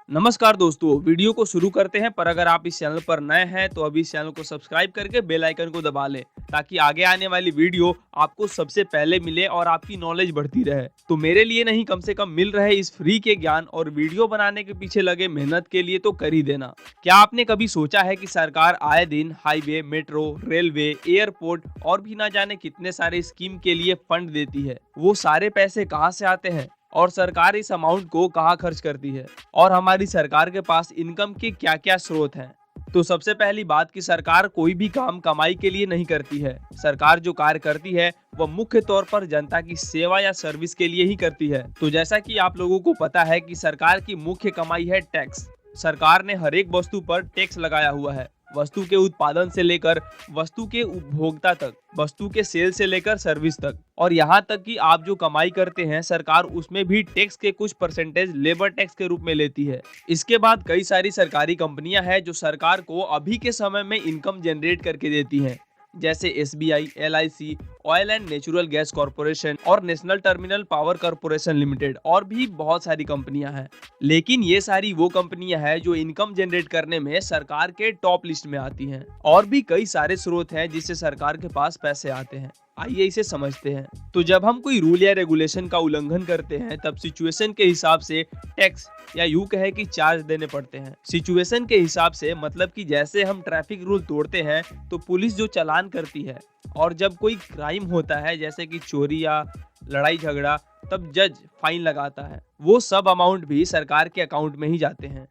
नमस्कार दोस्तों, वीडियो को शुरू करते हैं। पर अगर आप इस चैनल पर नए हैं तो अभी इस चैनल को सब्सक्राइब करके बेल आइकन को दबा लें ताकि आगे आने वाली वीडियो आपको सबसे पहले मिले और आपकी नॉलेज बढ़ती रहे। तो मेरे लिए नहीं, कम से कम मिल रहे इस फ्री के ज्ञान और वीडियो बनाने के पीछे लगे मेहनत के लिए तो कर ही देना। क्या आपने कभी सोचा है कि सरकार आए दिन हाईवे, मेट्रो, रेलवे, एयरपोर्ट और भी ना जाने कितने सारे स्कीम के लिए फंड देती है? वो सारे पैसे कहाँ से आते हैं और सरकार इस अमाउंट को कहाँ खर्च करती है, और हमारी सरकार के पास इनकम के क्या क्या स्रोत हैं? तो सबसे पहली बात कि सरकार कोई भी काम कमाई के लिए नहीं करती है। सरकार जो कार्य करती है वह मुख्य तौर पर जनता की सेवा या सर्विस के लिए ही करती है। तो जैसा कि आप लोगों को पता है कि सरकार की मुख्य कमाई है टैक्स। सरकार ने हर एक वस्तु पर टैक्स लगाया हुआ है, वस्तु के उत्पादन से लेकर वस्तु के उपभोक्ता तक, वस्तु के सेल से लेकर सर्विस तक। और यहाँ तक कि आप जो कमाई करते हैं, सरकार उसमें भी टैक्स के कुछ परसेंटेज लेबर टैक्स के रूप में लेती है। इसके बाद कई सारी सरकारी कंपनियां हैं जो सरकार को अभी के समय में इनकम जनरेट करके देती हैं, जैसे SBI, LIC, oil and natural gas corporation और national terminal power corporation limited, और भी बहुत सारी कंपनियां हैं। लेकिन ये सारी वो कंपनियां हैं जो इनकम जनरेट करने में सरकार के टॉप लिस्ट में आती हैं। और भी कई सारे स्रोत हैं जिससे सरकार के पास पैसे आते हैं। आइए इसे समझते हैं। तो जब हम कोई रूल या रेगुलेशन का उल्लंघन करते हैं तब सिचुएशन के हिसाब से टैक्स या यूं कहे कि चार्ज देने पड़ते हैं। सिचुएशन के हिसाब से मतलब कि जैसे हम ट्रैफिक रूल तोड़ते हैं तो पुलिस जो चालान करती है, और जब कोई क्राइम होता है जैसे कि चोरी या लड़ाई झगड़ा, तब जज फाइन लगाता है। वो सब अमाउंट भी सरकार के अकाउंट में ही जाते हैं।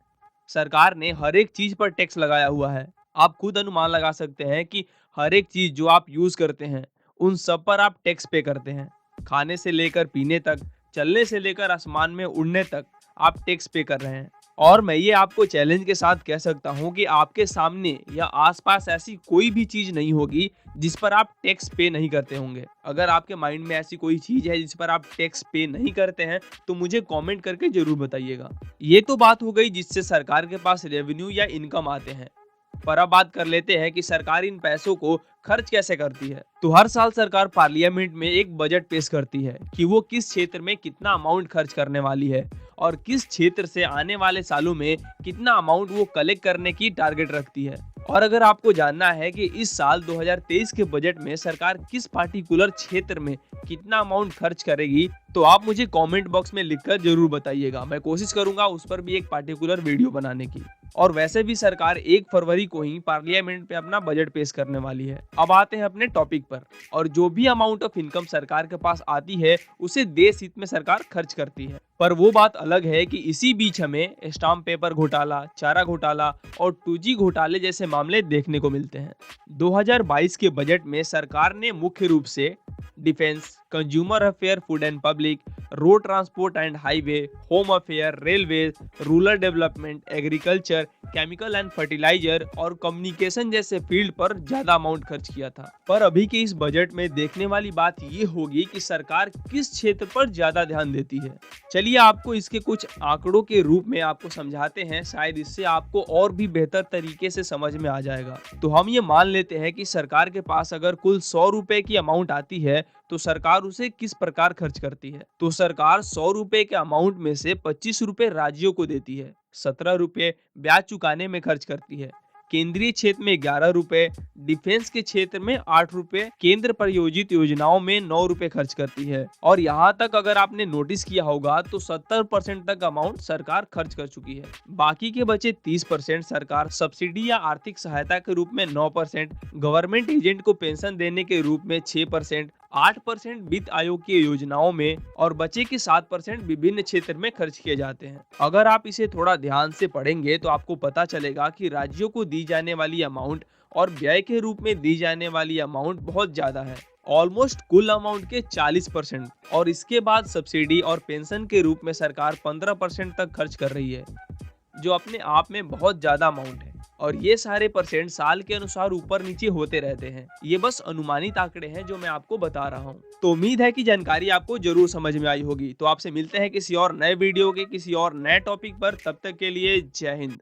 सरकार ने हर एक चीज पर टैक्स लगाया हुआ है। आप खुद अनुमान लगा सकते हैं कि हर एक चीज जो आप यूज करते हैं उन सब पर आप टैक्स पे करते हैं। खाने से लेकर पीने तक, चलने से लेकर आसमान में उड़ने तक आप टैक्स पे कर रहे हैं। और मैं ये आपको चैलेंज के साथ कह सकता हूँ कि आपके सामने या आसपास ऐसी कोई भी चीज नहीं होगी जिस पर आप टैक्स पे नहीं करते होंगे। अगर आपके माइंड में ऐसी कोई चीज है जिस पर आप टैक्स पे नहीं करते हैं तो मुझे कमेंट करके जरूर बताइएगा। ये तो बात हो गई जिससे सरकार के पास रेवेन्यू या इनकम आते हैं। पर अब बात कर लेते हैं कि सरकार इन पैसों को खर्च कैसे करती है। तो हर साल सरकार पार्लियामेंट में एक बजट पेश करती है कि वो किस क्षेत्र में कितना अमाउंट खर्च करने वाली है और किस क्षेत्र से आने वाले सालों में कितना अमाउंट वो कलेक्ट करने की टारगेट रखती है। और अगर आपको जानना है कि इस साल 2023 के बजट में सरकार किस पार्टिकुलर क्षेत्र में कितना अमाउंट खर्च करेगी तो आप मुझे कमेंट बॉक्स में लिखकर जरूर बताइएगा। मैं कोशिश करूंगा उस पर भी एक पार्टिकुलर वीडियो बनाने की। और वैसे भी सरकार 1 फरवरी को ही पार्लियामेंट पे अपना बजट पेश करने वाली है। अब आते हैं अपने टॉपिक पर। और जो भी अमाउंट ऑफ इनकम सरकार के पास आती है उसे देश हित में सरकार खर्च करती है। पर वो बात अलग है कि इसी बीच हमें स्टाम्प पेपर घोटाला, चारा घोटाला और 2G घोटाले जैसे मामले देखने को मिलते हैं। 2022 के बजट में सरकार ने मुख्य रूप से defence, consumer affair, food and public, road transport and highway, home affair, railway, rural development, agriculture, chemical and fertiliser और कम्युनिकेशन जैसे फील्ड पर ज्यादा अमाउंट खर्च किया था। पर अभी के इस बजट में देखने वाली बात ये होगी कि सरकार किस क्षेत्र पर ज्यादा ध्यान देती है। चलिए आपको इसके कुछ आंकड़ों के रूप में आपको समझाते हैं, शायद इससे आपको और भी बेहतर तरीके से समझ में आ जाएगा। तो हम ये मान लेते हैं कि सरकार के पास अगर कुल 100 रुपए की अमाउंट आती है तो सरकार उसे किस प्रकार खर्च करती है। तो सरकार 100 रुपए के अमाउंट में से 25 रुपए राज्यों को देती है, 17 रुपए ब्याज चुकाने में खर्च करती है, केंद्रीय क्षेत्र में 11 रुपए, डिफेंस के क्षेत्र में 8 रुपए, केंद्र प्रायोजित योजनाओं में 9 रुपए खर्च करती है। और यहाँ तक अगर आपने नोटिस किया होगा तो 70% तक अमाउंट सरकार खर्च कर चुकी है। बाकी के बचे 30% सरकार सब्सिडी या आर्थिक सहायता के रूप में 9%, गवर्नमेंट एजेंट को पेंशन देने के रूप में 6%, 8% वित्त आयोग की योजनाओं में और बचे के 7% विभिन्न क्षेत्र में खर्च किए जाते हैं। अगर आप इसे थोड़ा ध्यान से पढ़ेंगे तो आपको पता चलेगा कि राज्यों को दी जाने वाली अमाउंट और व्यय के रूप में दी जाने वाली अमाउंट बहुत ज्यादा है, ऑलमोस्ट कुल अमाउंट के 40%। और इसके बाद सब्सिडी और पेंशन के रूप में सरकार 15% तक खर्च कर रही है, जो अपने आप में बहुत ज्यादा अमाउंट है। और ये सारे परसेंट साल के अनुसार ऊपर नीचे होते रहते हैं। ये बस अनुमानित आंकड़े हैं जो मैं आपको बता रहा हूँ। तो उम्मीद है कि जानकारी आपको जरूर समझ में आई होगी। तो आपसे मिलते हैं किसी और नए वीडियो के किसी और नए टॉपिक पर। तब तक के लिए जय हिंद।